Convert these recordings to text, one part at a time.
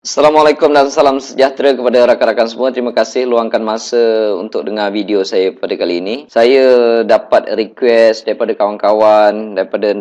Assalamualaikum dan salam sejahtera kepada rakan-rakan semua. Terima kasih luangkan masa untuk dengar video saya pada kali ini. Saya dapat request daripada kawan-kawan, daripada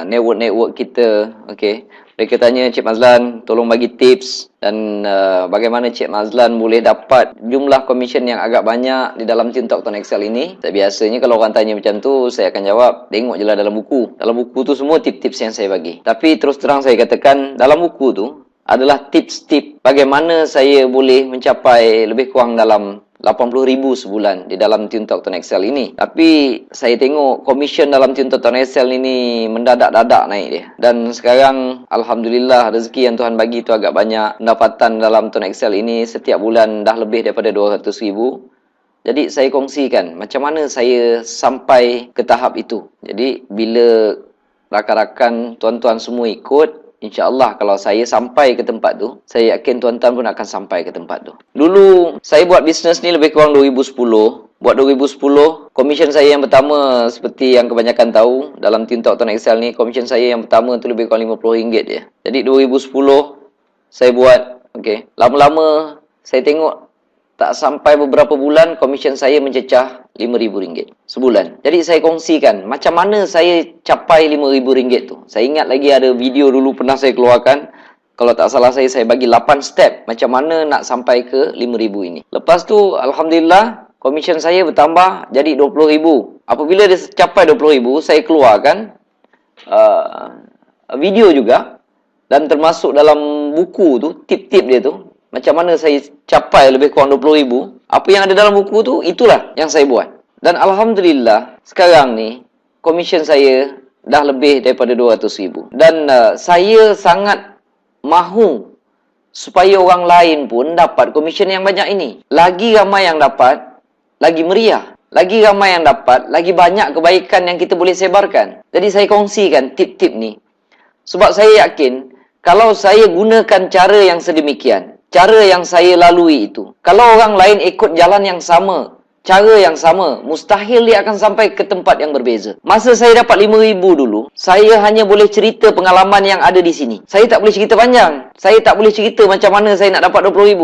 network-network kita. Okey. Mereka tanya, Cik Mazlan, tolong bagi tips dan bagaimana Cik Mazlan boleh dapat jumlah komisen yang agak banyak di dalam TikTok Tuan Excel ini. Biasanya kalau orang tanya macam tu, saya akan jawab, tengok je lah dalam buku. Dalam buku tu semua tip-tips yang saya bagi. Tapi terus terang saya katakan, dalam buku tu, adalah tips-tips bagaimana saya boleh mencapai lebih kurang dalam 80,000 sebulan di dalam TikTok Tuan Excel ini. Tapi saya tengok komisen dalam TikTok Tuan Excel ini mendadak-dadak naik dia. Dan sekarang Alhamdulillah rezeki yang Tuhan bagi tu agak banyak. Pendapatan dalam Tuan Excel ini setiap bulan dah lebih daripada 200,000. Jadi saya kongsikan macam mana saya sampai ke tahap itu. Jadi bila rakan-rakan tuan-tuan semua ikut, InsyaAllah kalau saya sampai ke tempat tu, saya yakin tuan-tuan pun akan sampai ke tempat tu. Dulu, saya buat bisnes ni lebih kurang 2010. Buat 2010, komisen saya yang pertama, seperti yang kebanyakan tahu, dalam TikTok Tuan Excel ni, komisen saya yang pertama tu lebih kurang RM50 je. Jadi 2010, saya buat, okey. Lama-lama, saya tengok, tak sampai beberapa bulan, komisen saya mencecah RM5,000 sebulan. Jadi saya kongsikan macam mana saya capai RM5,000 tu. Saya ingat lagi ada video dulu pernah saya keluarkan. Kalau tak salah saya bagi 8 step macam mana nak sampai ke RM5,000 ini. Lepas tu Alhamdulillah komisen saya bertambah jadi RM20,000. Apabila dia capai RM20,000, saya keluarkan video juga. Dan termasuk dalam buku tu, tip-tip dia tu. Macam mana saya capai lebih kurang 20,000. Apa yang ada dalam buku tu, itulah yang saya buat. Dan Alhamdulillah, sekarang ni, komisen saya dah lebih daripada 200,000. Dan saya sangat mahu supaya orang lain pun dapat komisen yang banyak ini. Lagi ramai yang dapat, lagi meriah. Lagi ramai yang dapat, lagi banyak kebaikan yang kita boleh sebarkan. Jadi saya kongsikan tip-tip ni. Sebab saya yakin, kalau saya gunakan cara yang sedemikian, cara yang saya lalui itu, kalau orang lain ikut jalan yang sama, cara yang sama, mustahil dia akan sampai ke tempat yang berbeza. Masa saya dapat RM5,000 dulu, saya hanya boleh cerita pengalaman yang ada di sini. Saya tak boleh cerita panjang. Saya tak boleh cerita macam mana saya nak dapat RM20,000.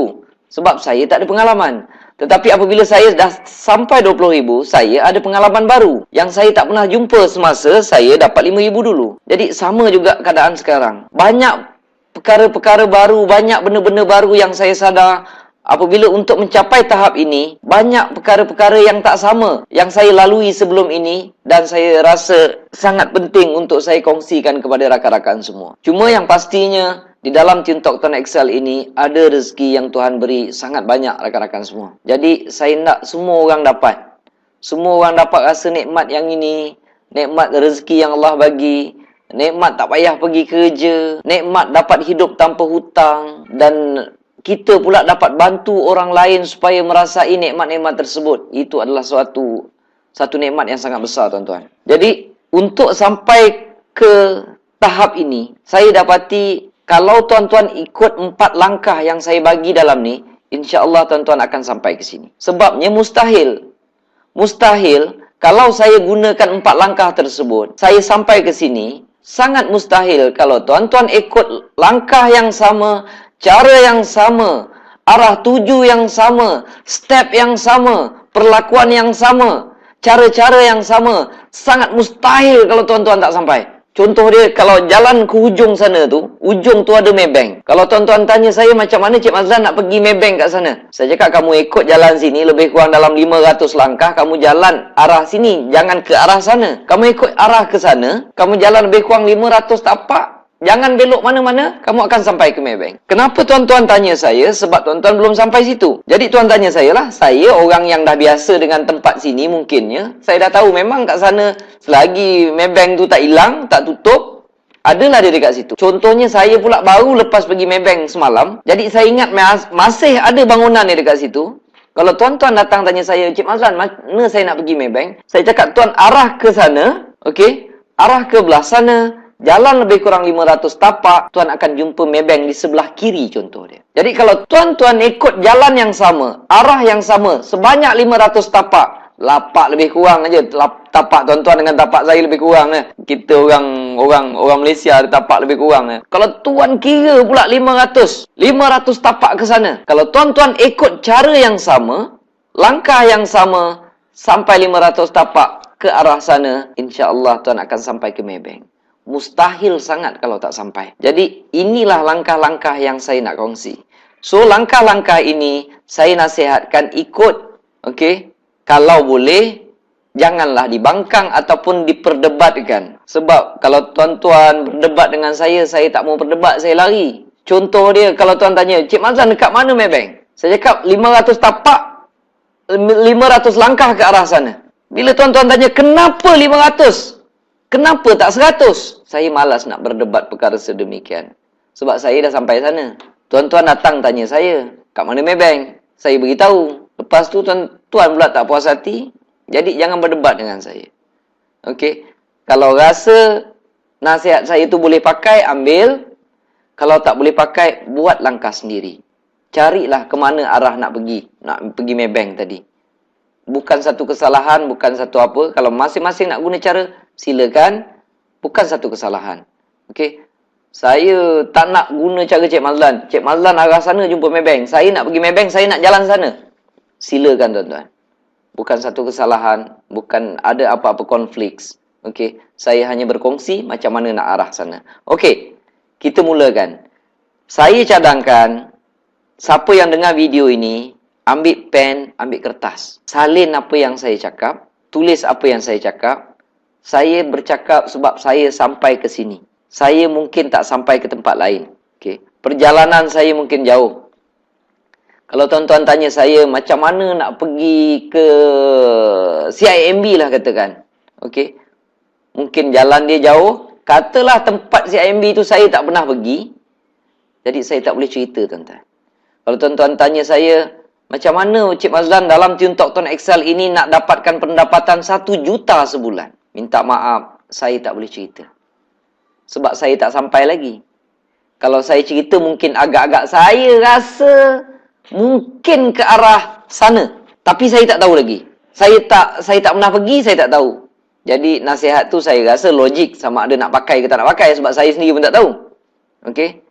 Sebab saya tak ada pengalaman. Tetapi apabila saya dah sampai RM20,000, saya ada pengalaman baru yang saya tak pernah jumpa semasa saya dapat RM5,000 dulu. Jadi sama juga keadaan sekarang. Banyak perkara-perkara baru, banyak benda-benda baru yang saya sadar apabila untuk mencapai tahap ini, banyak perkara-perkara yang tak sama yang saya lalui sebelum ini dan saya rasa sangat penting untuk saya kongsikan kepada rakan-rakan semua. Cuma yang pastinya, di dalam TikTok Tuan Excel ini ada rezeki yang Tuhan beri sangat banyak rakan-rakan semua. Jadi saya nak semua orang dapat. Semua orang dapat rasa nikmat yang ini, nikmat rezeki yang Allah bagi. Nikmat tak payah pergi kerja, nikmat dapat hidup tanpa hutang, dan kita pula dapat bantu orang lain supaya merasai nikmat-nikmat tersebut. Itu adalah satu nikmat yang sangat besar, tuan-tuan. Jadi, untuk sampai ke tahap ini, saya dapati kalau tuan-tuan ikut 4 langkah yang saya bagi dalam ni, insya-Allah tuan-tuan akan sampai ke sini. Sebabnya mustahil kalau saya gunakan 4 langkah tersebut, saya sampai ke sini. Sangat mustahil kalau tuan-tuan ikut langkah yang sama, cara yang sama, arah tuju yang sama, step yang sama, perlakuan yang sama, cara-cara yang sama. Sangat mustahil kalau tuan-tuan tak sampai. Contoh dia, kalau jalan ke hujung sana tu, ujung tu ada Maybank. Kalau tuan-tuan tanya saya macam mana Cik Mazlan nak pergi Maybank kat sana, saya cakap kamu ikut jalan sini lebih kurang dalam 500 langkah, kamu jalan arah sini, jangan ke arah sana. Kamu ikut arah ke sana, kamu jalan lebih kurang 500 tapak, jangan belok mana-mana, kamu akan sampai ke Maybank. Kenapa tuan-tuan tanya saya? Sebab tuan-tuan belum sampai situ. Jadi tuan tanya saya lah, saya orang yang dah biasa dengan tempat sini mungkinnya. Saya dah tahu memang kat sana, selagi Maybank tu tak hilang, tak tutup, adalah dia dekat situ. Contohnya saya pula baru lepas pergi Maybank semalam, jadi saya ingat masih ada bangunan dia dekat situ. Kalau tuan-tuan datang tanya saya, Cik Mazlan, mana saya nak pergi Maybank? Saya cakap, tuan arah ke sana, okey? Arah ke belah sana. Jalan lebih kurang 500 tapak, tuan akan jumpa Maybank di sebelah kiri contoh dia. Jadi kalau tuan-tuan ikut jalan yang sama, arah yang sama, sebanyak 500 tapak, Lapak lebih kurang aja. Tapak tuan-tuan dengan tapak saya lebih kurang. Kita orang Malaysia tapak lebih kurang. Kalau tuan kira pula 500 tapak ke sana. Kalau tuan-tuan ikut cara yang sama, langkah yang sama, sampai 500 tapak ke arah sana, insya-Allah tuan akan sampai ke Maybank. Mustahil sangat kalau tak sampai. Jadi, inilah langkah-langkah yang saya nak kongsi. So, langkah-langkah ini saya nasihatkan ikut. Okey? Kalau boleh, janganlah dibangkang ataupun diperdebatkan. Sebab kalau tuan-tuan berdebat dengan saya tak mau berdebat, saya lari. Contoh dia, kalau tuan tanya, Cik Mazlan dekat mana Maybank? Saya cakap 500 tapak, 500 langkah ke arah sana. Bila tuan-tuan tanya, kenapa 500? Kenapa tak 100? Saya malas nak berdebat perkara sedemikian. Sebab saya dah sampai sana. Tuan-tuan datang tanya saya, kat mana Maybank? Saya beritahu. Lepas tu tuan-tuan pula tak puas hati. Jadi jangan berdebat dengan saya. Okey. Kalau rasa nasihat saya tu boleh pakai, ambil. Kalau tak boleh pakai, buat langkah sendiri. Carilah ke mana arah nak pergi Maybank tadi. Bukan satu kesalahan, bukan satu apa. Kalau masing-masing nak guna cara, silakan. Bukan satu kesalahan. Okey. Saya tak nak guna cara Cik Mazlan. Cik Mazlan arah sana jumpa Maybank. Saya nak pergi Maybank, saya nak jalan sana. Silakan tuan-tuan. Bukan satu kesalahan, bukan ada apa-apa konflik. Okey, saya hanya berkongsi macam mana nak arah sana. Okey, kita mulakan. Saya cadangkan siapa yang dengar video ini, ambil pen, ambil kertas. Salin apa yang saya cakap, tulis apa yang saya cakap. Saya bercakap sebab saya sampai ke sini. Saya mungkin tak sampai ke tempat lain. Okey, perjalanan saya mungkin jauh. Kalau tuan-tuan tanya saya, macam mana nak pergi ke CIMB lah katakan. Okey. Mungkin jalan dia jauh. Katalah tempat CIMB tu saya tak pernah pergi. Jadi saya tak boleh cerita tuan-tuan. Kalau tuan-tuan tanya saya, macam mana Cik Mazlan dalam TuneTalk Tuan Excel ini nak dapatkan pendapatan 1 juta sebulan? Minta maaf, saya tak boleh cerita. Sebab saya tak sampai lagi. Kalau saya cerita mungkin agak-agak saya rasa mungkin ke arah sana. Tapi saya tak tahu lagi. Saya tak pernah pergi, saya tak tahu. Jadi nasihat tu saya rasa logik sama ada nak pakai ke tak nak pakai. Sebab saya sendiri pun tak tahu. Okey.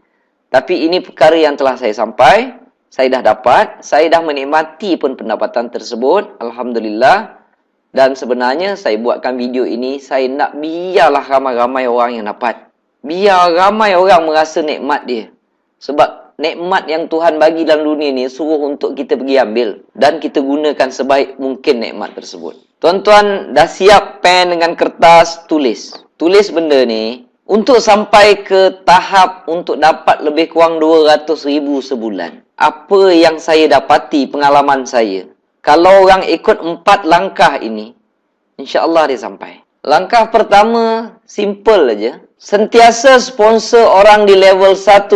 Tapi ini perkara yang telah saya sampai. Saya dah dapat. Saya dah menikmati pun pendapatan tersebut. Alhamdulillah. Dan sebenarnya saya buatkan video ini. Saya nak biarlah ramai-ramai orang yang dapat. Biar ramai orang merasa nikmat dia. Sebab nikmat yang Tuhan bagi dalam dunia ni suruh untuk kita pergi ambil. Dan kita gunakan sebaik mungkin nikmat tersebut. Tuan-tuan dah siap pen dengan kertas, tulis. Tulis benda ni untuk sampai ke tahap untuk dapat lebih kurang 200,000 sebulan. Apa yang saya dapati pengalaman saya. Kalau orang ikut 4 langkah ini, insya-Allah dia sampai. Langkah pertama, simple aja. Sentiasa sponsor orang di level 1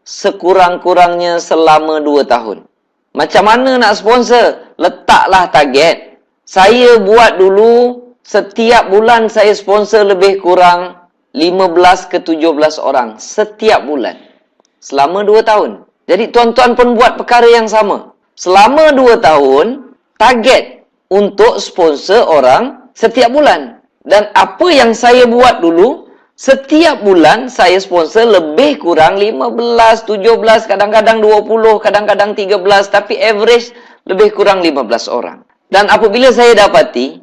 sekurang-kurangnya selama 2 tahun. Macam mana nak sponsor? Letaklah target. Saya buat dulu, setiap bulan saya sponsor lebih kurang 15 ke 17 orang. Setiap bulan. Selama 2 tahun. Jadi tuan-tuan pun buat perkara yang sama. Selama 2 tahun, target untuk sponsor orang setiap bulan. Dan apa yang saya buat dulu, setiap bulan saya sponsor lebih kurang 15, 17, kadang-kadang 20, kadang-kadang 13. Tapi average lebih kurang 15 orang. Dan apabila saya dapati,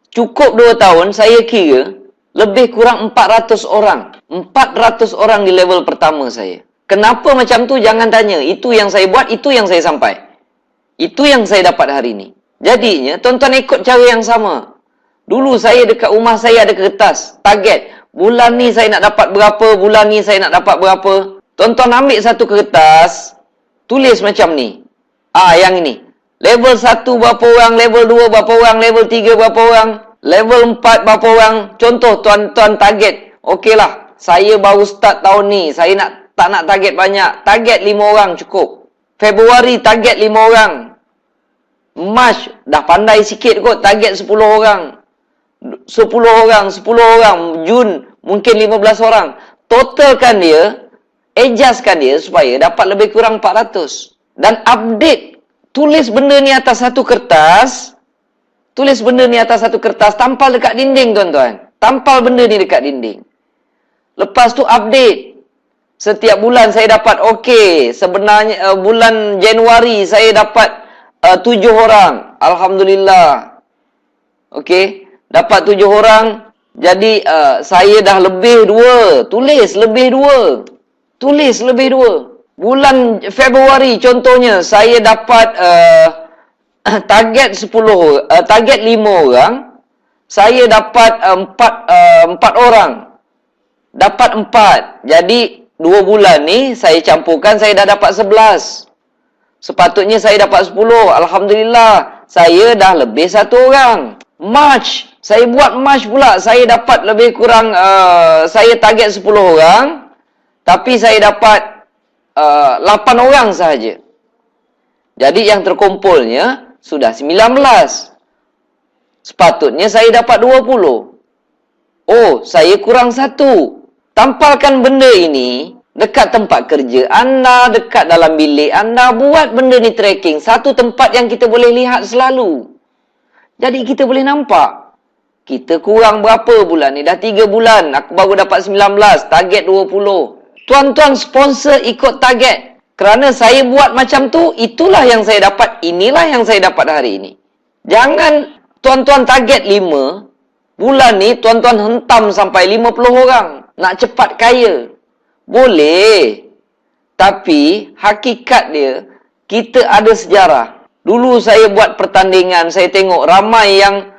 cukup 2 tahun, saya kira lebih kurang 400 orang. 400 orang di level pertama saya. Kenapa macam tu? Jangan tanya. Itu yang saya buat, itu yang saya sampai. Itu yang saya dapat hari ini. Jadinya, tuan-tuan ikut cara yang sama. Dulu saya dekat rumah saya ada kertas. Target. Bulan ni saya nak dapat berapa, bulan ni saya nak dapat berapa. Tuan-tuan ambil satu kertas, tulis macam ni. Yang ini. Level 1 berapa orang, level 2 berapa orang, level 3 berapa orang, level 4 berapa orang. Contoh tuan-tuan target. Okeylah, saya baru start tahun ni. Saya tak nak target banyak. Target 5 orang cukup. Februari target 5 orang. March dah pandai sikit kot, target 10 orang. 10 orang, 10 orang. Jun mungkin 15 orang. Totalkan dia, adjustkan dia supaya dapat lebih kurang 400. Dan update, tulis benda ni atas satu kertas. Tulis benda ni atas satu kertas, tampal dekat dinding, tuan-tuan. Tampal benda ni dekat dinding. Lepas tu update. Setiap bulan saya dapat, okey, sebenarnya bulan Januari saya dapat 7 orang. Alhamdulillah. Okey, dapat 7 orang. Jadi saya dah lebih 2. Tulis lebih 2. Tulis lebih 2. Bulan Februari contohnya, saya dapat target 5 orang. Saya dapat 4 orang. Dapat 4. Jadi 2 bulan ni saya campurkan, saya dah dapat 11. Sepatutnya saya dapat 10. Alhamdulillah, saya dah lebih 1 orang. March, saya buat March pula. Saya dapat lebih kurang, saya target 10 orang. Tapi saya dapat 8 orang sahaja. Jadi yang terkumpulnya sudah 19. Sepatutnya saya dapat 20. Oh, saya kurang 1. Tampalkan benda ini dekat tempat kerja anda, dekat dalam bilik anda. Buat benda ni tracking. Satu tempat yang kita boleh lihat selalu. Jadi kita boleh nampak. Kita kurang berapa bulan ni? Dah 3 bulan. Aku baru dapat 19. Target 20. Tuan-tuan sponsor ikut target. Kerana saya buat macam tu, itulah yang saya dapat. Inilah yang saya dapat hari ini. Jangan tuan-tuan target 5. Bulan ni tuan-tuan hentam sampai 50 orang. Nak cepat kaya. Boleh. Tapi hakikat dia, kita ada sejarah. Dulu saya buat pertandingan, saya tengok ramai yang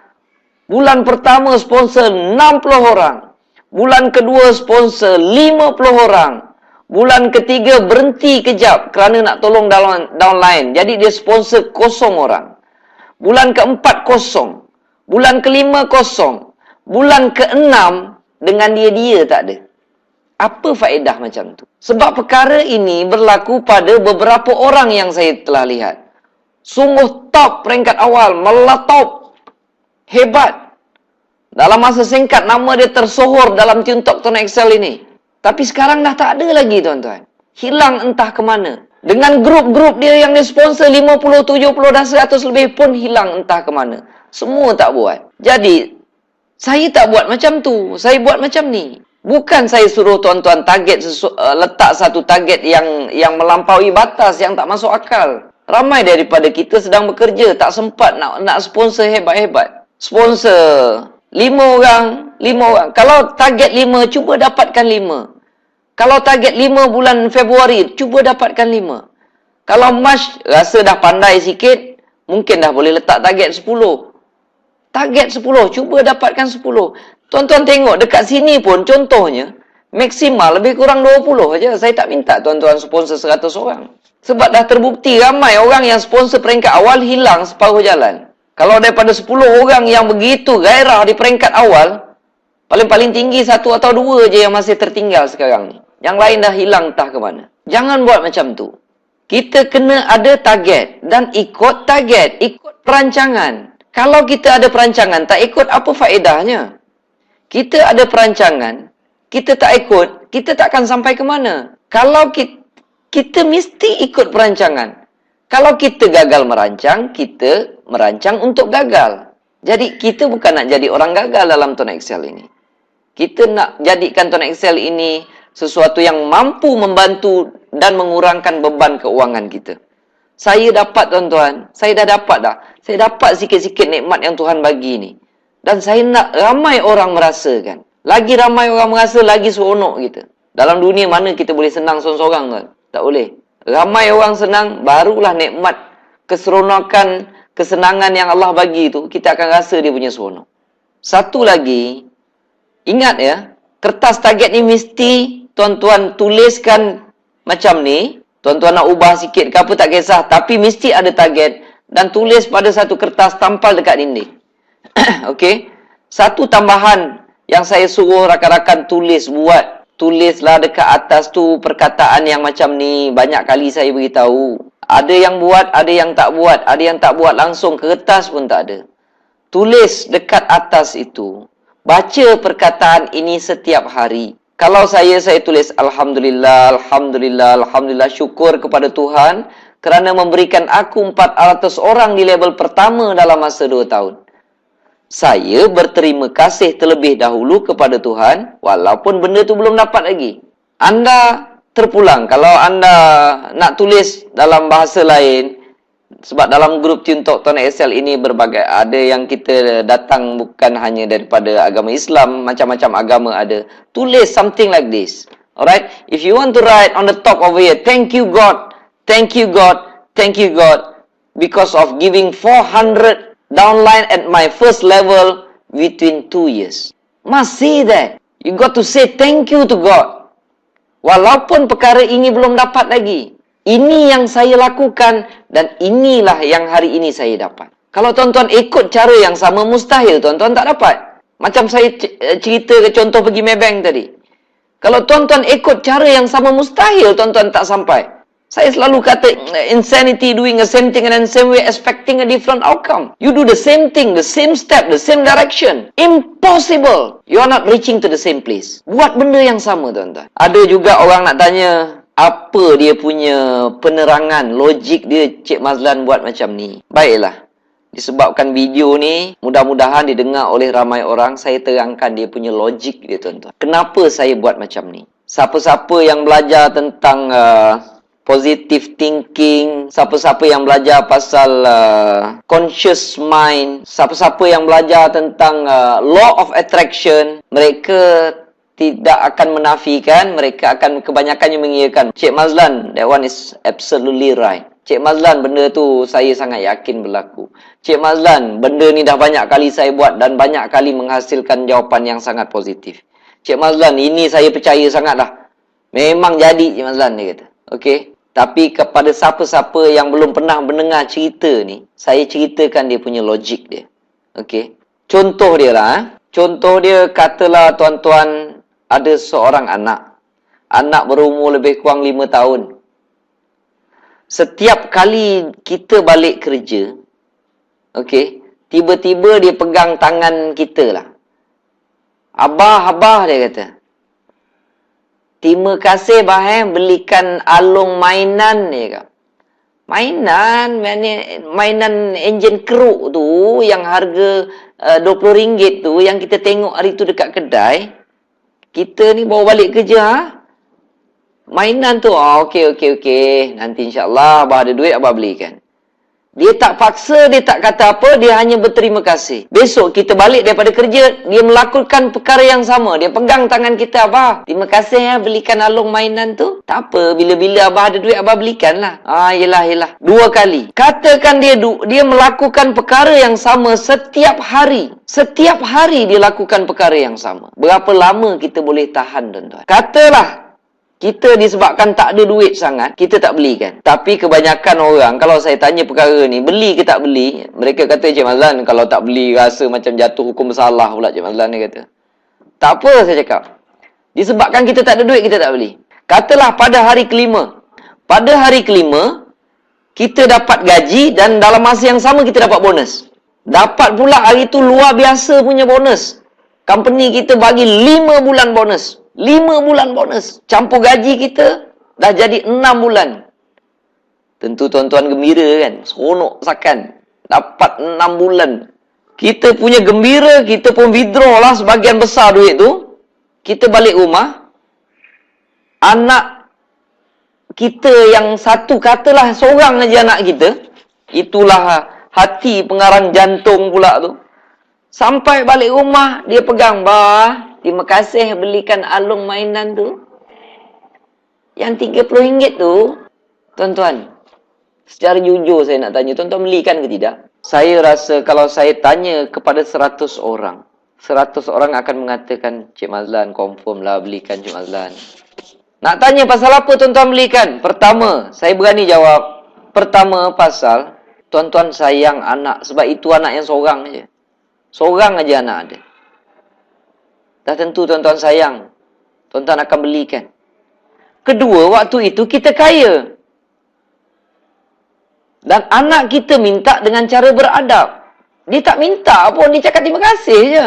bulan pertama sponsor 60 orang. Bulan kedua sponsor 50 orang. Bulan ketiga berhenti kejap kerana nak tolong downline. Jadi dia sponsor 0 orang. Bulan keempat 0. Bulan kelima 0. Bulan keenam dengan dia tak ada. Apa faedah macam tu? Sebab perkara ini berlaku pada beberapa orang yang saya telah lihat. Sungguh top peringkat awal, meletop, hebat. Dalam masa singkat nama dia tersohor dalam TuneTalk Tuan Excel ini. Tapi sekarang dah tak ada lagi, tuan-tuan. Hilang entah ke mana. Dengan grup-grup dia yang dia sponsor 50, 70 dan 100 lebih pun hilang entah ke mana. Semua tak buat. Jadi, saya tak buat macam tu. Saya buat macam ni. Bukan saya suruh tuan-tuan target letak satu target yang melampaui batas, yang tak masuk akal. Ramai daripada kita sedang bekerja, tak sempat nak sponsor hebat-hebat. Sponsor 5 orang. Kalau target 5, cuba dapatkan 5. Kalau target 5 bulan Februari, cuba dapatkan 5. Kalau Mac rasa dah pandai sikit, mungkin dah boleh letak target 10. Target 10, cuba dapatkan 10. Tuan-tuan tengok dekat sini pun contohnya, maksimal lebih kurang 20 saja. Saya tak minta tuan-tuan sponsor 100 orang. Sebab dah terbukti ramai orang yang sponsor peringkat awal hilang separuh jalan. Kalau daripada 10 orang yang begitu gairah di peringkat awal, paling-paling tinggi 1 atau 2 je yang masih tertinggal sekarang ni. Yang lain dah hilang entah ke mana. Jangan buat macam tu. Kita kena ada target dan ikut target, ikut perancangan. Kalau kita ada perancangan, tak ikut, apa faedahnya? Kita ada perancangan, kita tak ikut, kita tak akan sampai ke mana. Kalau kita mesti ikut perancangan. Kalau kita gagal merancang, kita merancang untuk gagal. Jadi, kita bukan nak jadi orang gagal dalam Tuan Excel ini. Kita nak jadikan Tuan Excel ini sesuatu yang mampu membantu dan mengurangkan beban keuangan kita. Saya dapat, tuan-tuan. Saya dah dapat dah. Saya dapat sikit-sikit nikmat yang Tuhan bagi ni. Dan saya nak ramai orang merasakan. Lagi ramai orang merasa, lagi seronok kita. Dalam dunia mana kita boleh senang seorang-seorang, tuan? Tak boleh. Ramai orang senang, barulah nikmat keseronokan, kesenangan yang Allah bagi tu, kita akan rasa dia punya seronok. Satu lagi, ingat ya, kertas target ni mesti tuan-tuan tuliskan macam ni. Tuan-tuan nak ubah sikit ke apa tak kisah, tapi mesti ada target dan tulis pada satu kertas, tampal dekat dinding. Okey. Satu tambahan yang saya suruh rakan-rakan buat. Tulislah dekat atas tu perkataan yang macam ni. Banyak kali saya beritahu. Ada yang buat, ada yang tak buat. Ada yang tak buat langsung, kertas pun tak ada. Tulis dekat atas itu. Baca perkataan ini setiap hari. Kalau saya tulis Alhamdulillah, Alhamdulillah, Alhamdulillah, syukur kepada Tuhan kerana memberikan aku 400 orang di level pertama dalam masa 2 tahun. Saya berterima kasih terlebih dahulu kepada Tuhan, walaupun benda tu belum dapat lagi. Anda terpulang. Kalau anda nak tulis dalam bahasa lain, sebab dalam grup Tuntok Tuan Excel ini berbagai, ada yang kita datang bukan hanya daripada agama Islam, macam-macam agama ada. Tulis something like this. Alright? If you want to write on the top over here, thank you God, thank you God, thank you God, because of giving 400 downline at my first level within 2 years. Must say that. You got to say thank you to God. Walaupun perkara ini belum dapat lagi. Ini yang saya lakukan dan inilah yang hari ini saya dapat. Kalau tuan-tuan ikut cara yang sama, mustahil tuan-tuan tak dapat. Macam saya cerita ke contoh pergi Maybank tadi. Kalau tuan-tuan ikut cara yang sama, mustahil tuan-tuan tak sampai. Saya selalu kata, insanity doing the same thing and then same way expecting a different outcome. You do the same thing, the same step, the same direction. Impossible. You are not reaching to the same place. Buat benda yang sama, tuan-tuan. Ada juga orang nak tanya, apa dia punya penerangan, logik dia, Cik Mazlan buat macam ni. Baiklah. Disebabkan video ni, mudah-mudahan didengar oleh ramai orang, saya terangkan dia punya logik dia, tuan-tuan. Kenapa saya buat macam ni? Siapa-siapa yang belajar tentang positive thinking, siapa-siapa yang belajar pasal conscious mind, siapa-siapa yang belajar tentang law of attraction, mereka tidak akan menafikan, mereka akan kebanyakannya mengiyakan. Cik Mazlan, that one is absolutely right. Cik Mazlan, benda tu saya sangat yakin berlaku. Cik Mazlan, benda ni dah banyak kali saya buat dan banyak kali menghasilkan jawapan yang sangat positif. Cik Mazlan, ini saya percaya sangat dah. Memang jadi, Cik Mazlan, dia kata. Okey. Tapi kepada siapa-siapa yang belum pernah mendengar cerita ni, saya ceritakan dia punya logik dia. Okey. Contoh dia lah. Contoh dia, katalah tuan-tuan ada seorang anak. Anak berumur lebih kurang 5 tahun. Setiap kali kita balik kerja, okey, tiba-tiba dia pegang tangan kita lah. Abah, dia kata. Terima kasih bah belikan Along mainan ni kak. Mainan enjin keruk tu yang harga RM20 tu yang kita tengok hari tu dekat kedai. Kita ni bawa balik kerja ha? Mainan tu. Okey. Nanti insya-Allah abah ada duit abah belikan. Dia tak paksa, dia tak kata apa, dia hanya berterima kasih. Besok kita balik daripada kerja, dia melakukan perkara yang sama. Dia pegang tangan kita, abah, terima kasih ya belikan Along mainan tu. Tak apa, bila-bila abah ada duit, abah belikan lah. Yelah. 2 kali. Katakan dia melakukan perkara yang sama setiap hari. Setiap hari dia lakukan perkara yang sama. Berapa lama kita boleh tahan, tuan-tuan? Katalah, kita disebabkan tak ada duit sangat, kita tak belikan. Tapi kebanyakan orang, kalau saya tanya perkara ni, beli ke tak beli? Mereka kata, Cik Mazlan, kalau tak beli, rasa macam jatuh hukum bersalah pula, Cik Mazlan ni kata. Tak apa, saya cakap. Disebabkan kita tak ada duit, kita tak beli. Katalah pada hari kelima. Pada hari kelima, kita dapat gaji dan dalam masa yang sama kita dapat bonus. Dapat pula hari tu luar biasa punya bonus. Company kita bagi 5 bulan bonus. 5 bulan bonus. Campur gaji kita dah jadi 6 bulan. Tentu tuan-tuan gembira kan? Seronok sakan. Dapat 6 bulan. Kita punya gembira, kita pun withdraw lah sebagian besar duit tu. Kita balik rumah. Anak kita yang satu, katalah seorang aja anak kita. Itulah hati pengarang jantung pula tu. Sampai balik rumah, dia pegang, bah, terima kasih belikan Along mainan tu. Yang RM30 tu, tuan-tuan, secara jujur saya nak tanya, tuan-tuan belikan ke tidak? Saya rasa kalau saya tanya kepada 100 orang, 100 orang akan mengatakan, Cik Mazlan, confirm lah belikan Cik Mazlan. Nak tanya pasal apa tuan-tuan belikan? Pertama, saya berani jawab. Pertama, pasal tuan-tuan sayang anak. Sebab itu anak yang seorang je. Seorang aja anak ada. Dah tentu tuan-tuan sayang. Tuan-tuan akan belikan. Kedua, waktu itu kita kaya. Dan anak kita minta dengan cara beradab. Dia tak minta pun, dia cakap terima kasih je.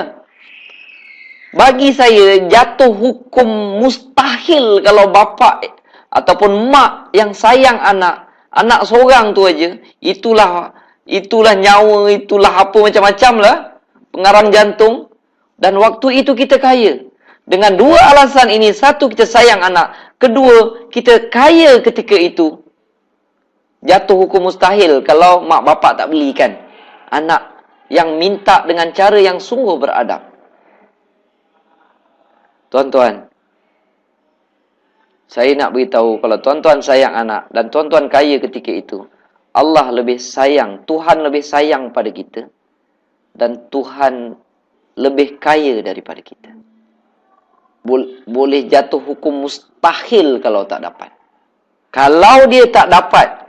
Bagi saya, jatuh hukum mustahil kalau bapa ataupun mak yang sayang anak. Anak seorang tu aja. Itulah nyawa, itulah apa macam-macam lah. pengarang jantung, dan waktu itu kita kaya. Dengan dua alasan ini, satu, kita sayang anak, kedua, kita kaya ketika itu. Jatuh hukum mustahil kalau mak bapak tak belikan anak yang minta dengan cara yang sungguh beradab. Tuan-tuan, saya nak beritahu, kalau tuan-tuan sayang anak dan tuan-tuan kaya ketika itu, Allah lebih sayang, Tuhan lebih sayang pada kita, dan Tuhan lebih kaya daripada kita. Boleh jatuh hukum mustahil kalau tak dapat. Kalau dia tak dapat,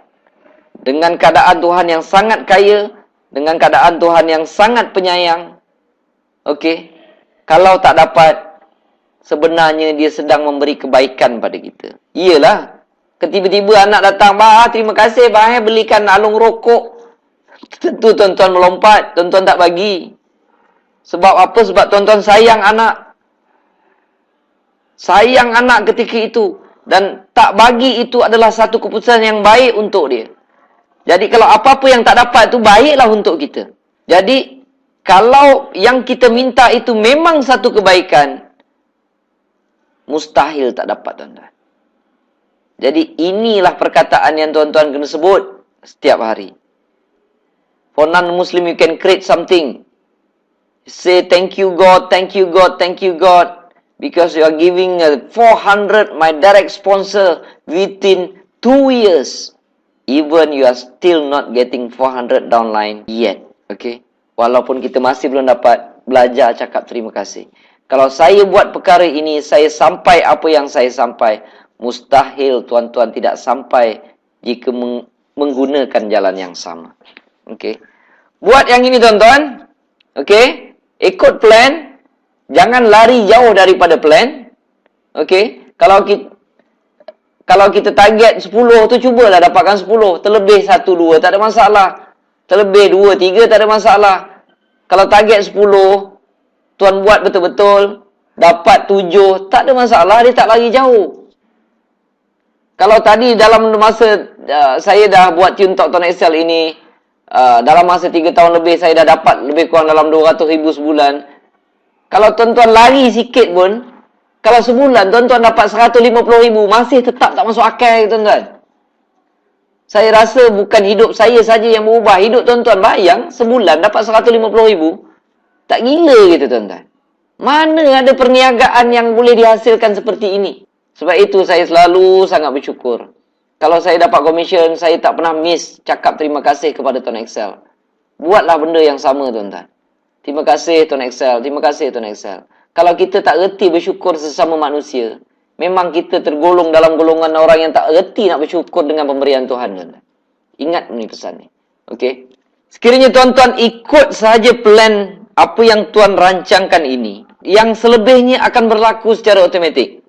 dengan keadaan Tuhan yang sangat kaya, dengan keadaan Tuhan yang sangat penyayang, okey, kalau tak dapat, sebenarnya dia sedang memberi kebaikan pada kita. Iyalah, tiba-tiba anak datang, "Bah, terima kasih bah, belikan alung rokok." Tentu tuan-tuan melompat, tuan-tuan tak bagi. Sebab apa? Sebab tuan-tuan sayang anak. Sayang anak ketika itu. Dan tak bagi itu adalah satu keputusan yang baik untuk dia. Jadi kalau apa-apa yang tak dapat itu, baiklah untuk kita. Jadi, kalau yang kita minta itu memang satu kebaikan, mustahil tak dapat, tuan-tuan. Jadi inilah perkataan yang tuan-tuan kena sebut setiap hari. For non-Muslim, you can create something. Say, "Thank you God, thank you God, thank you God. Because you are giving 400, my direct sponsor, within 2 years. Even you are still not getting 400 downline yet." Okay? Walaupun kita masih belum dapat, belajar cakap terima kasih. Kalau saya buat perkara ini, saya sampai apa yang saya sampai. Mustahil tuan-tuan tidak sampai jika menggunakan jalan yang sama. Okey. Buat yang ini tuan-tuan. Okey. Ikut plan. Jangan lari jauh daripada plan. Okey. Kalau kita target 10 tu, cubalah dapatkan 10. Terlebih 1, 2 tak ada masalah. Terlebih 2, 3 tak ada masalah. Kalau target 10, tuan buat betul-betul, dapat 7, tak ada masalah, dia tak lari jauh. Kalau tadi dalam masa saya dah buat tune Talk Tuan Excel ini, dalam masa 3 tahun lebih, saya dah dapat lebih kurang dalam 200,000 sebulan. Kalau tuan-tuan lari sikit pun, kalau sebulan tuan-tuan dapat 150,000, masih tetap tak masuk akal, tuan-tuan. Saya rasa bukan hidup saya saja yang berubah. Hidup tuan-tuan, bayang sebulan dapat 150,000. Tak gila gitu, tuan-tuan. Mana ada perniagaan yang boleh dihasilkan seperti ini? Sebab itu saya selalu sangat bersyukur. Kalau saya dapat komisen, saya tak pernah miss cakap terima kasih kepada Tuan Excel. Buatlah benda yang sama, tuan-tuan. Terima kasih Tuan Excel, terima kasih Tuan Excel. Kalau kita tak reti bersyukur sesama manusia, memang kita tergolong dalam golongan orang yang tak reti nak bersyukur dengan pemberian Tuhan, tuan-tuan. Ingat ni pesan ni. Okey. Sekiranya tuan-tuan ikut sahaja plan apa yang Tuan rancangkan ini, yang selebihnya akan berlaku secara automatik.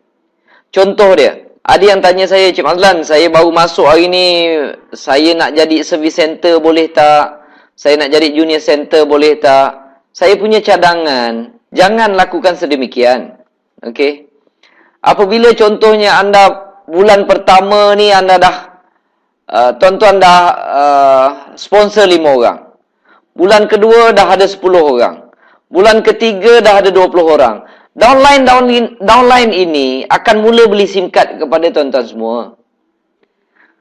Contoh dia, ada yang tanya saya, "Cik Mazlan, saya baru masuk hari ni, saya nak jadi service center boleh tak? Saya nak jadi junior center boleh tak?" Saya punya cadangan, jangan lakukan sedemikian. Okey. Apabila contohnya anda bulan pertama ni anda dah tuan-tuan dah sponsor 5 orang. Bulan kedua dah ada 10 orang. Bulan ketiga dah ada 20 orang. Downline ini akan mula beli SIM card kepada tuan-tuan semua.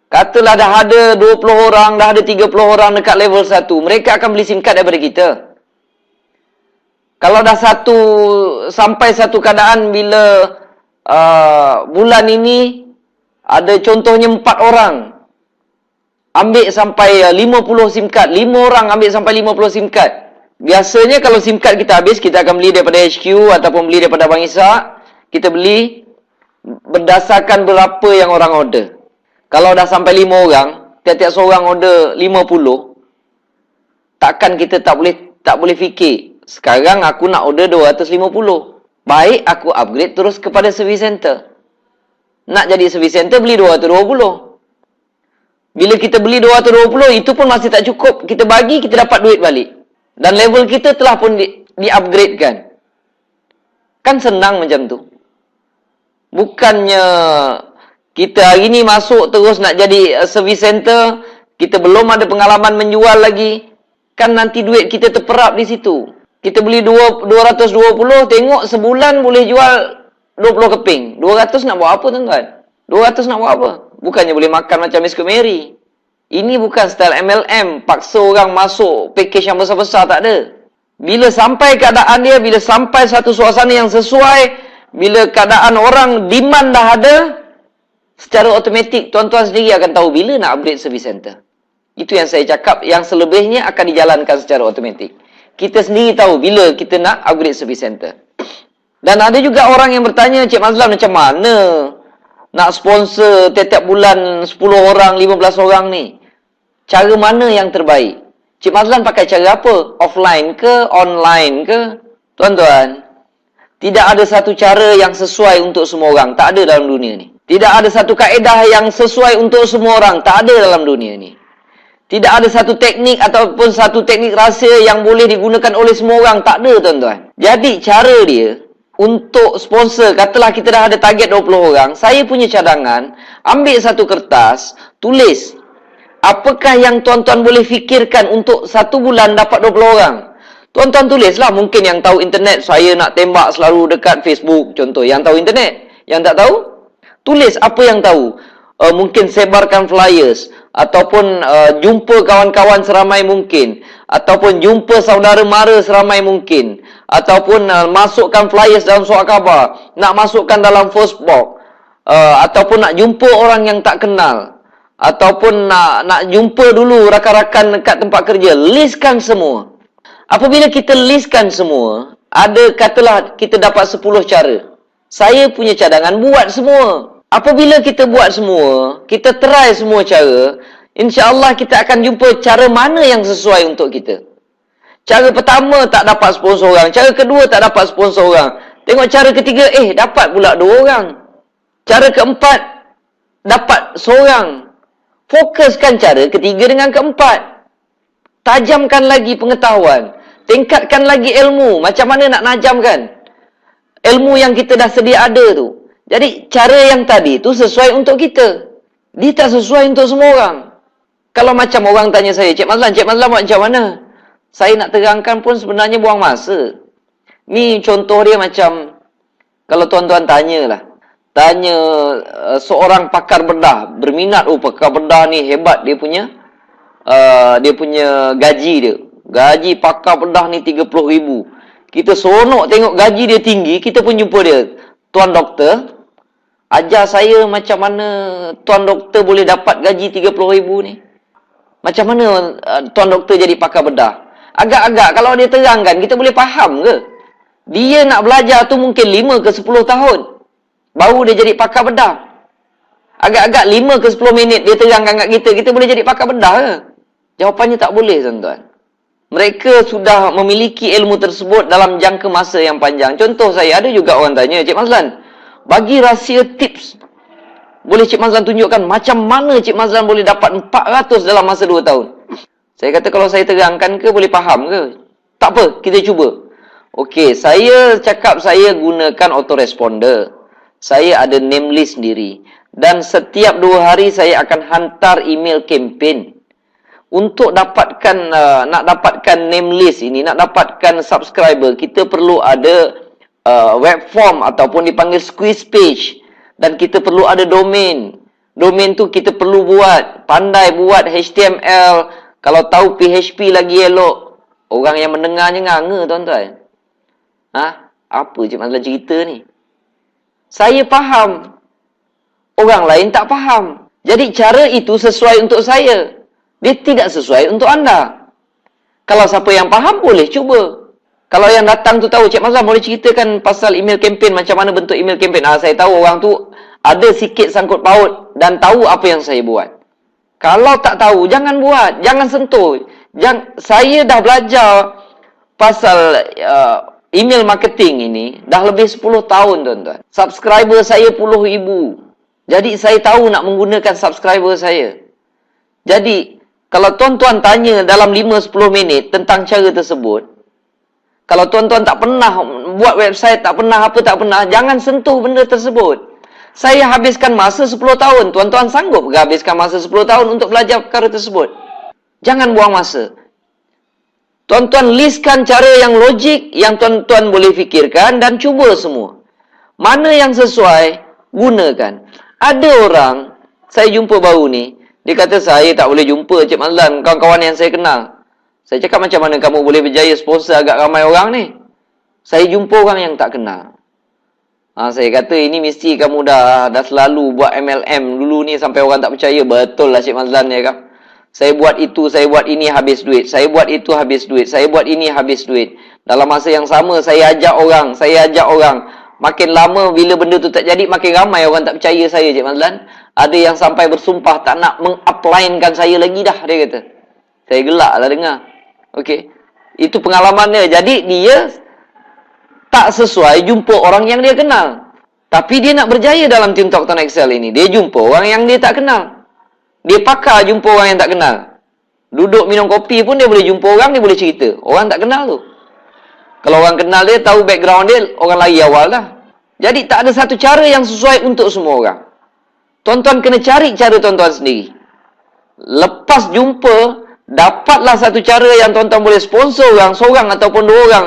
Katalah dah ada 20 orang, dah ada 30 orang dekat level 1. Mereka akan beli SIM card daripada kita. Kalau dah sampai satu keadaan bila bulan ini ada contohnya 4 orang ambil sampai 50 SIM card, 5 orang ambil sampai 50 SIM card. Biasanya kalau SIM card kita habis, kita akan beli daripada HQ ataupun beli daripada Bang Ishak. Kita beli berdasarkan berapa yang orang order. Kalau dah sampai 5 orang, tiap-tiap seorang order 50, takkan kita tak boleh fikir, sekarang aku nak order 250. Baik aku upgrade terus kepada service center. Nak jadi service center, beli 220. Bila kita beli 220, itu pun masih tak cukup. Kita bagi, kita dapat duit balik. Dan level kita telah pun di-upgradekan. Kan senang macam tu. Bukannya kita hari ni masuk terus nak jadi service center, kita belum ada pengalaman menjual lagi, kan nanti duit kita terperap di situ. Kita beli 220, tengok sebulan boleh jual 20 keping. 200 nak buat apa tuan-tuan? 200 nak buat apa? Bukannya boleh makan macam Miss Mary. Ini bukan style MLM, paksa orang masuk package yang besar-besar, tak ada. Bila sampai keadaan dia, bila sampai satu suasana yang sesuai, bila keadaan orang demand dah ada, secara automatik tuan-tuan sendiri akan tahu bila nak upgrade service center. Itu yang saya cakap, yang selebihnya akan dijalankan secara automatik. Kita sendiri tahu bila kita nak upgrade service center. Dan ada juga orang yang bertanya, Cik Mazlan macam mana nak sponsor tiap-tiap bulan 10 orang, 15 orang ni? Cara mana yang terbaik? Cik Mazlan pakai cara apa? Offline ke? Online ke? Tuan-tuan, tidak ada satu cara yang sesuai untuk semua orang. Tak ada dalam dunia ni. Tidak ada satu kaedah yang sesuai untuk semua orang. Tak ada dalam dunia ni. Tidak ada satu teknik ataupun satu teknik rahsia yang boleh digunakan oleh semua orang. Tak ada, tuan-tuan. Jadi, cara dia untuk sponsor, katalah kita dah ada target 20 orang, saya punya cadangan, ambil satu kertas, tulis, apakah yang tuan-tuan boleh fikirkan untuk satu bulan dapat 20 orang? Tuan-tuan tulislah. Mungkin yang tahu internet, saya nak tembak selalu dekat Facebook, contoh. Yang tahu internet. Yang tak tahu, tulis apa yang tahu. Mungkin sebarkan flyers, ataupun jumpa kawan-kawan seramai mungkin, ataupun jumpa saudara mara seramai mungkin, ataupun masukkan flyers dalam surat khabar, nak masukkan dalam post box, ataupun nak jumpa orang yang tak kenal, ataupun nak jumpa dulu rakan-rakan dekat tempat kerja. Listkan semua. Apabila kita listkan semua, ada katalah kita dapat 10 cara. Saya punya cadangan buat semua. Apabila kita buat semua, kita try semua cara, insya-Allah kita akan jumpa cara mana yang sesuai untuk kita. Cara pertama tak dapat sponsor orang, cara kedua tak dapat sponsor orang. Tengok cara ketiga, dapat pula 2 orang. Cara keempat dapat seorang. Fokuskan cara ketiga dengan keempat. Tajamkan lagi pengetahuan, tingkatkan lagi ilmu. Macam mana nak najamkan ilmu yang kita dah sedia ada tu? Jadi, cara yang tadi tu sesuai untuk kita. Dia tak sesuai untuk semua orang. Kalau macam orang tanya saya, Cik Mazlan buat macam mana? Saya nak terangkan pun sebenarnya buang masa. Ni contoh dia macam, kalau tuan-tuan tanyalah. Tanya seorang pakar bedah, berminat, pakar bedah ni hebat dia punya gaji dia. Gaji pakar bedah ni 30,000. Kita seronok tengok gaji dia tinggi, kita pun jumpa dia. Tuan doktor, ajar saya macam mana tuan doktor boleh dapat gaji 30,000 ni. Macam mana tuan doktor jadi pakar bedah? Agak-agak kalau dia terangkan, kita boleh faham ke? Dia nak belajar tu mungkin 5 ke 10 tahun. Baru dia jadi pakar bedah. Agak-agak 5 ke 10 minit dia terangkan kat kita boleh jadi pakar bedah ke? Jawapannya tak boleh, tuan-tuan. Mereka sudah memiliki ilmu tersebut dalam jangka masa yang panjang. Contoh saya, ada juga orang tanya, Cik Mazlan, bagi rahsia tips. Boleh Cik Mazlan tunjukkan macam mana Cik Mazlan boleh dapat 400 dalam masa 2 tahun? Saya kata kalau saya terangkan ke, boleh faham ke? Tak apa, kita cuba. Okey, saya cakap saya gunakan autoresponder. Saya ada name list sendiri. Dan setiap 2 hari saya akan hantar email campaign. Untuk nak dapatkan name list ini, nak dapatkan subscriber, kita perlu ada web form ataupun dipanggil squeeze page. Dan kita perlu ada domain. Domain tu kita perlu buat. Pandai buat HTML. Kalau tahu PHP lagi elok. Orang yang mendengarnya nganga, tuan-tuan. Apa Cik Mazlan cerita ni? Saya faham. Orang lain tak faham. Jadi cara itu sesuai untuk saya. Dia tidak sesuai untuk anda. Kalau siapa yang faham, boleh cuba. Kalau yang datang tu tahu, Cik Mazlan boleh ceritakan pasal email campaign, macam mana bentuk email campaign. Saya tahu orang tu ada sikit sangkut paut dan tahu apa yang saya buat. Kalau tak tahu, jangan buat. Jangan sentuh. Saya dah belajar pasal email marketing ini dah lebih 10 tahun, tuan-tuan. Subscriber saya puluh ribu. Jadi saya tahu nak menggunakan subscriber saya. Jadi kalau tuan-tuan tanya dalam 5-10 minit tentang cara tersebut, kalau tuan-tuan tak pernah buat website, tak pernah apa, tak pernah, jangan sentuh benda tersebut. Saya habiskan masa 10 tahun. Tuan-tuan sanggup ke habiskan masa 10 tahun untuk belajar perkara tersebut? Jangan buang masa. Tuan-tuan listkan cara yang logik yang tuan-tuan boleh fikirkan dan cuba semua. Mana yang sesuai, gunakan. Ada orang, saya jumpa baru ni, dia kata saya tak boleh jumpa Cik Mazlan, kawan-kawan yang saya kenal. Saya cakap macam mana kamu boleh berjaya sponsor agak ramai orang ni? Saya jumpa orang yang tak kenal. Saya kata ini mesti kamu dah selalu buat MLM dulu ni sampai orang tak percaya. Betul lah Cik Mazlan ya kan? Saya buat itu, saya buat ini habis duit. Saya buat itu habis duit. Saya buat ini habis duit. Dalam masa yang sama, saya ajak orang. Makin lama bila benda tu tak jadi, makin ramai orang tak percaya saya, Cik Mazlan. Ada yang sampai bersumpah tak nak meng-upline-kan saya lagi dah, dia kata. Saya gelak lah dengar. Okey. Itu pengalaman dia. Jadi, dia tak sesuai jumpa orang yang dia kenal. Tapi dia nak berjaya dalam Team Talk Tuan Excel ini. Dia jumpa orang yang dia tak kenal. Dia pakar jumpa orang yang tak kenal. Duduk minum kopi pun dia boleh jumpa orang, dia boleh cerita. Orang tak kenal tu. Kalau orang kenal dia, tahu background dia, orang lari awal dah. Jadi tak ada satu cara yang sesuai untuk semua orang. Tuan-tuan kena cari cara tuan-tuan sendiri. Lepas jumpa, dapatlah satu cara yang tuan-tuan boleh sponsor orang, seorang ataupun dua orang.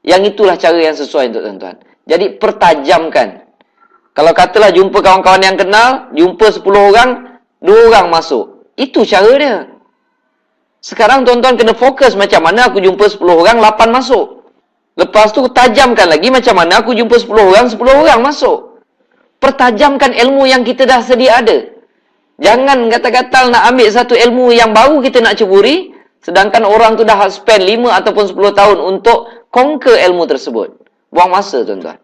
Yang itulah cara yang sesuai untuk tuan-tuan. Jadi pertajamkan. Kalau katalah jumpa kawan-kawan yang kenal, jumpa 10 orang, 2 orang masuk. Itu cara dia. Sekarang tuan-tuan kena fokus macam mana aku jumpa 10 orang, 8 masuk. Lepas tu tajamkan lagi macam mana aku jumpa 10 orang, 10 orang masuk. Pertajamkan ilmu yang kita dah sedia ada. Jangan kata-kata nak ambil satu ilmu yang baru kita nak ceburi, sedangkan orang tu dah spend 5 ataupun 10 tahun untuk conquer ilmu tersebut. Buang masa tuan-tuan.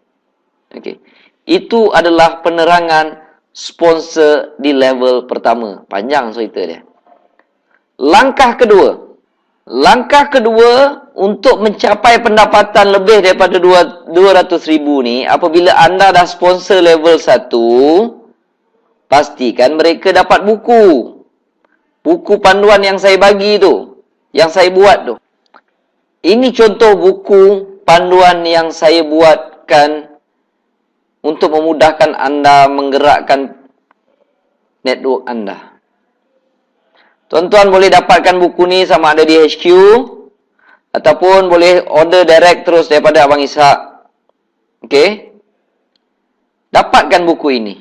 Okey. Itu adalah penerangan sponsor di level pertama. Panjang cerita dia. Langkah kedua untuk mencapai pendapatan lebih daripada 200,000 ni, apabila anda dah sponsor level 1, pastikan mereka dapat buku. Buku panduan yang saya bagi tu, yang saya buat tu. Ini contoh buku panduan yang saya buatkan untuk memudahkan anda menggerakkan network anda. Tuan-tuan boleh dapatkan buku ni sama ada di HQ ataupun boleh order direct terus daripada Abang Ishak. Okey? Dapatkan buku ini.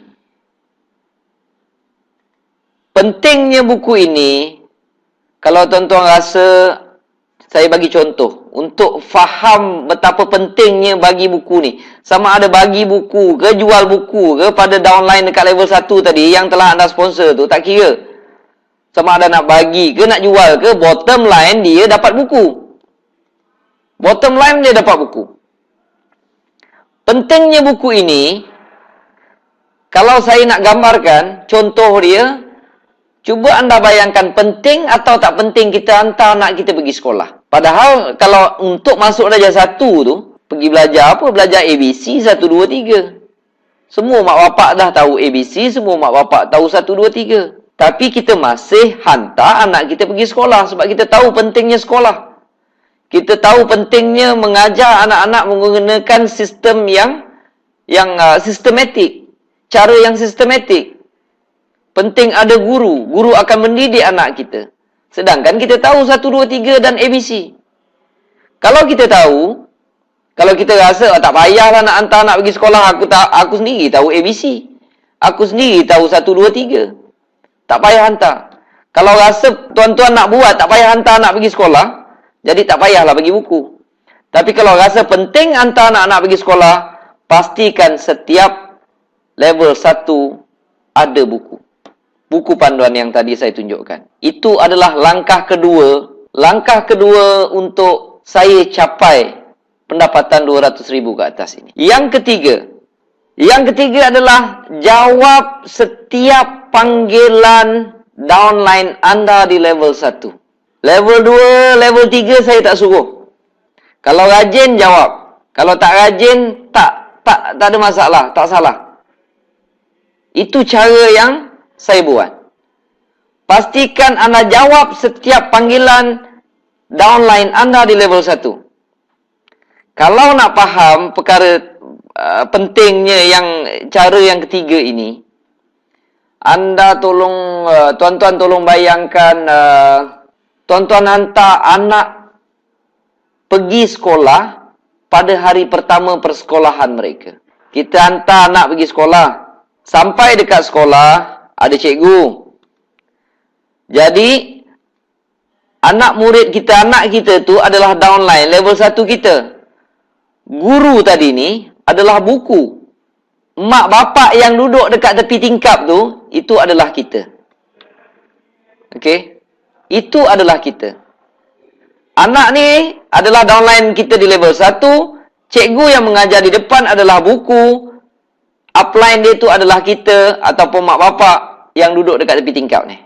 Pentingnya buku ini, kalau tuan-tuan rasa, saya bagi contoh untuk faham betapa pentingnya bagi buku ni. Sama ada bagi buku ke, jual buku ke pada downline dekat level 1 tadi yang telah anda sponsor tu, tak kira. Sama ada nak bagi ke, nak jual ke, bottom line dia dapat buku. Bottom line dia dapat buku. Pentingnya buku ini, kalau saya nak gambarkan contoh dia, cuba anda bayangkan penting atau tak penting kita hantar anak kita pergi sekolah. Padahal kalau untuk masuk darjah 1 tu, pergi belajar apa? Belajar ABC 1, 2, 3. Semua mak bapak dah tahu ABC, semua mak bapak tahu 1, 2, 3. Tapi kita masih hantar anak kita pergi sekolah sebab kita tahu pentingnya sekolah. Kita tahu pentingnya mengajar anak-anak menggunakan sistem yang sistematik. Cara yang sistematik. Penting ada guru. Guru akan mendidik anak kita. Sedangkan kita tahu 1, 2, 3 dan ABC. Kalau kita tahu, kalau kita rasa tak payahlah nak hantar anak pergi sekolah, aku sendiri tahu ABC. Aku sendiri tahu 1, 2, 3. Tak payah hantar. Kalau rasa tuan-tuan nak buat, tak payah hantar anak pergi sekolah, jadi tak payahlah bagi buku. Tapi kalau rasa penting hantar anak-anak pergi sekolah, pastikan setiap level 1 ada buku. Buku panduan yang tadi saya tunjukkan. Itu adalah langkah kedua. Langkah kedua untuk saya capai pendapatan 200,000 ke atas ini. Yang ketiga adalah jawab setiap panggilan downline anda di level 1. Level 2, level 3 saya tak suruh. Kalau rajin, jawab. Kalau tak rajin, tak ada masalah, tak salah. Itu cara yang saya buat. Pastikan anda jawab setiap panggilan downline anda di level 1. Kalau nak faham perkara pentingnya cara yang ketiga ini, anda tuan-tuan tolong bayangkan, tuan-tuan hantar anak pergi sekolah pada hari pertama persekolahan mereka. Kita hantar anak pergi sekolah. Sampai dekat sekolah, ada cikgu. Jadi, anak kita tu adalah downline, level 1 kita. Guru tadi ni adalah buku. Mak bapak yang duduk dekat tepi tingkap tu, itu adalah kita. Okey? Itu adalah kita. Anak ni adalah downline kita di level 1. Cikgu yang mengajar di depan adalah buku. Upline dia tu adalah kita ataupun mak bapak yang duduk dekat tepi tingkap ni.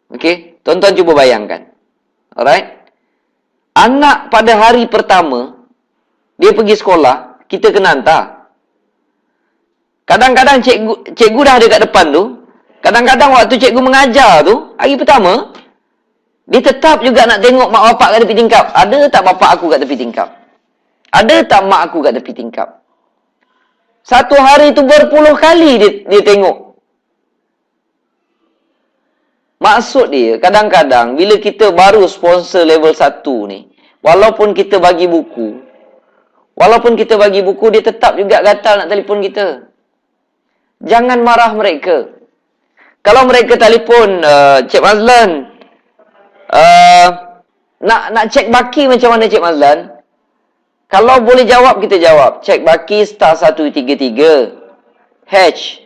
Okey? Tuan-tuan cuba bayangkan. Alright? Anak pada hari pertama, dia pergi sekolah, kita kena hantar. Kadang-kadang cikgu dah dekat depan tu. Kadang-kadang waktu cikgu mengajar tu, hari pertama, dia tetap juga nak tengok mak bapak kat tepi tingkap. Ada tak bapak aku kat tepi tingkap? Ada tak mak aku kat tepi tingkap? Satu hari tu berpuluh kali dia tengok. Maksud dia, kadang-kadang bila kita baru sponsor level 1 ni, walaupun kita bagi buku, dia tetap juga gatal nak telefon kita. Jangan marah mereka. Kalau mereka telefon, Cik Mazlan, nak cek baki macam mana Cik Mazlan? Kalau boleh jawab, kita jawab. Cek baki star 133 hash.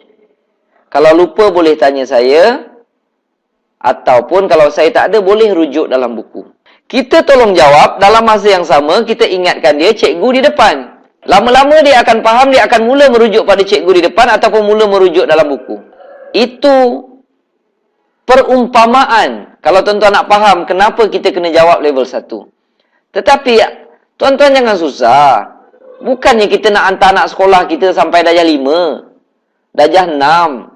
Kalau lupa boleh tanya saya. Ataupun kalau saya tak ada, boleh rujuk dalam buku. Kita tolong jawab, dalam masa yang sama, kita ingatkan dia cikgu di depan. Lama-lama dia akan faham, dia akan mula merujuk pada cikgu di depan ataupun mula merujuk dalam buku. Itu perumpamaan. Kalau tuan-tuan nak faham kenapa kita kena jawab level 1. Tetapi, tuan-tuan jangan susah. Bukannya kita nak hantar anak sekolah kita sampai darjah 5, darjah 6.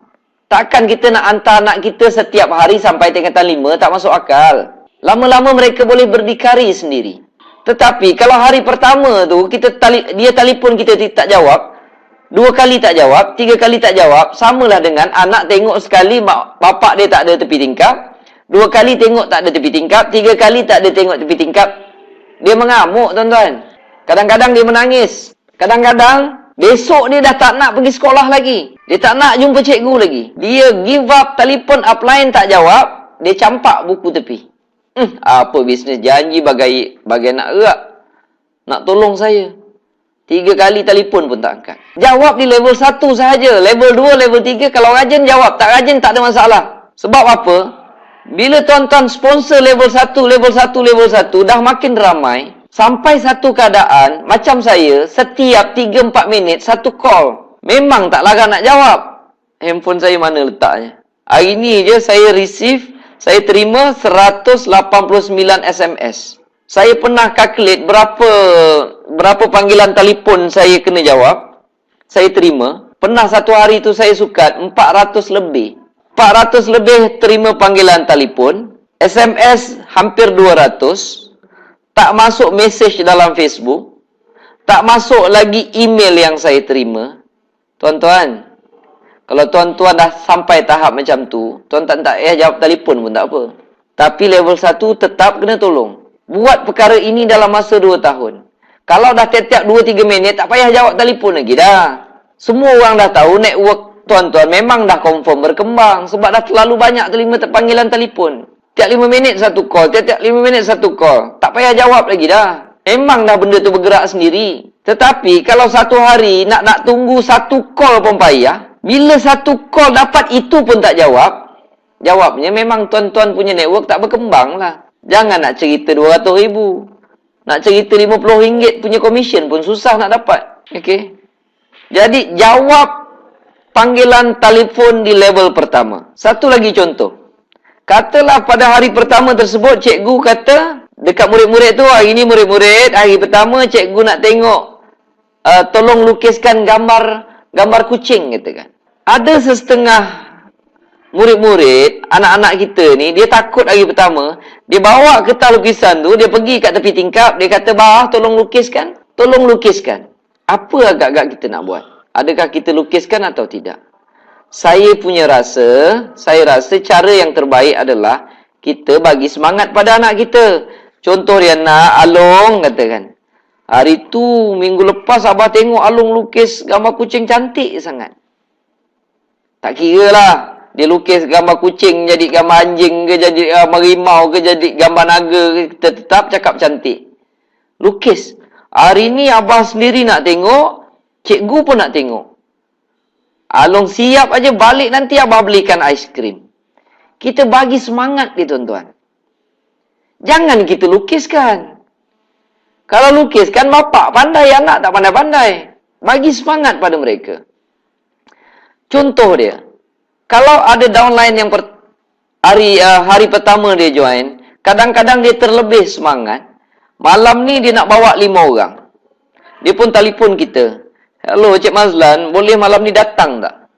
Takkan kita nak hantar anak kita setiap hari sampai tingkatan 5, tak masuk akal. Lama-lama mereka boleh berdikari sendiri. Tetapi kalau hari pertama tu dia telefon kita tak jawab, 2 kali tak jawab, 3 kali tak jawab, samalah dengan anak tengok sekali bapak dia tak ada tepi tingkap, 2 kali tengok tak ada tepi tingkap, 3 kali tak ada tengok tepi tingkap. Dia mengamuk, tuan-tuan. Kadang-kadang dia menangis. Kadang-kadang besok dia dah tak nak pergi sekolah lagi. Dia tak nak jumpa cikgu lagi. Dia give up, telefon upline tak jawab, dia campak buku tepi. Apa bisnes janji bagai nak erak. Nak tolong saya. 3 kali telefon pun tak angkat. Jawab di level 1 sahaja. Level 2, level 3, kalau rajin jawab. Tak rajin tak ada masalah. Sebab apa? Bila tuan-tuan sponsor level 1, level 1, level 1, dah makin ramai. Sampai satu keadaan, macam saya, setiap 3-4 minit, satu call. Memang tak larang nak jawab. Handphone saya mana letaknya? Hari ni je saya terima 189 SMS. Saya pernah calculate berapa panggilan telefon saya kena jawab. Saya terima. Pernah satu hari tu saya sukat 400 lebih. 400 lebih terima panggilan telefon. SMS hampir 200. Tak masuk message dalam Facebook. Tak masuk lagi email yang saya terima. Tuan-tuan, kalau tuan-tuan dah sampai tahap macam tu, tuan-tuan tak payah jawab telefon pun tak apa. Tapi level 1 tetap kena tolong. Buat perkara ini dalam masa 2 tahun. Kalau dah tiap-tiap 2-3 minit, tak payah jawab telefon lagi dah. Semua orang dah tahu network tuan-tuan memang dah confirm berkembang. Sebab dah terlalu banyak terima panggilan telefon. Tiap 5 minit satu call, tiap-tiap 5 minit satu call. Tak payah jawab lagi dah. Memang dah benda tu bergerak sendiri. Tetapi kalau satu hari nak tunggu satu call pun payah. Bila satu call dapat itu pun tak jawab. Jawabnya memang tuan-tuan punya network tak berkembang lah. Jangan nak cerita 200,000. Nak cerita RM50 punya komisen pun susah nak dapat. Okey. Jadi jawab panggilan telefon di level pertama. Satu lagi contoh. Katalah pada hari pertama tersebut cikgu kata dekat murid-murid tu, hari ni murid-murid, hari pertama cikgu nak tengok tolong lukiskan gambar kucing katakan. Ada sesetengah murid-murid, anak-anak kita ni, dia takut hari pertama, dia bawa kertas lukisan tu, dia pergi kat tepi tingkap, dia kata, "Bah, tolong lukiskan." Tolong lukiskan. Apa agak-agak kita nak buat? Adakah kita lukiskan atau tidak? Saya rasa cara yang terbaik adalah kita bagi semangat pada anak kita. Contoh dia nak Along katakan. Hari tu, minggu lepas Abah tengok Alung lukis gambar kucing cantik sangat. Tak kira lah. Dia lukis gambar kucing jadi gambar anjing ke, jadi gambar rimau ke, jadi gambar naga ke, tetap cakap cantik. Lukis. Hari ni Abah sendiri nak tengok, cikgu pun nak tengok. Alung siap aja balik nanti Abah belikan aiskrim. Kita bagi semangat dia tuan-tuan. Jangan kita lukiskan. Kalau lukiskan bapak pandai, anak tak pandai-pandai. Bagi semangat pada mereka. Contoh dia. Kalau ada downline yang hari pertama dia join, kadang-kadang dia terlebih semangat. Malam ni dia nak bawa 5 orang. Dia pun telefon kita. Hello Cik Mazlan, boleh malam ni datang tak?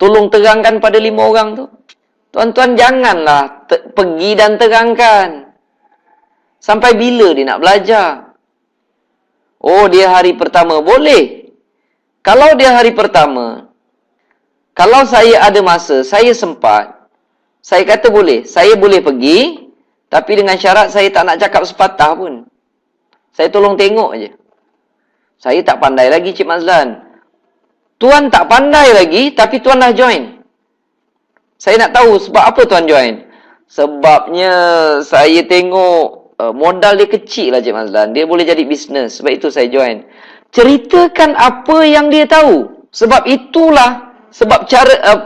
Tolong terangkan pada 5 orang tu. Tuan-tuan janganlah pergi dan terangkan. Sampai bila dia nak belajar? Oh, dia hari pertama. Boleh. Kalau dia hari pertama, kalau saya ada masa, saya sempat, saya kata boleh. Saya boleh pergi, tapi dengan syarat saya tak nak cakap sepatah pun. Saya tolong tengok aja. Saya tak pandai lagi, Cik Mazlan. Tuan tak pandai lagi, tapi Tuan dah join. Saya nak tahu sebab apa Tuan join. Sebabnya saya tengok modal dia kecil lah, Cik Mazlan. Dia boleh jadi bisnes. Sebab itu saya join. Ceritakan apa yang dia tahu. Sebab itulah, sebab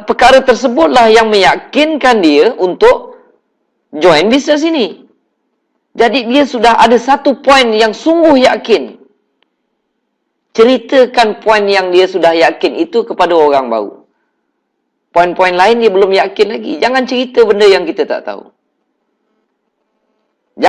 perkara tersebutlah yang meyakinkan dia untuk join bisnes ini. Jadi dia sudah ada satu poin yang sungguh yakin. Ceritakan poin yang dia sudah yakin itu kepada orang baru. Poin-poin lain dia belum yakin lagi. Jangan cerita benda yang kita tak tahu.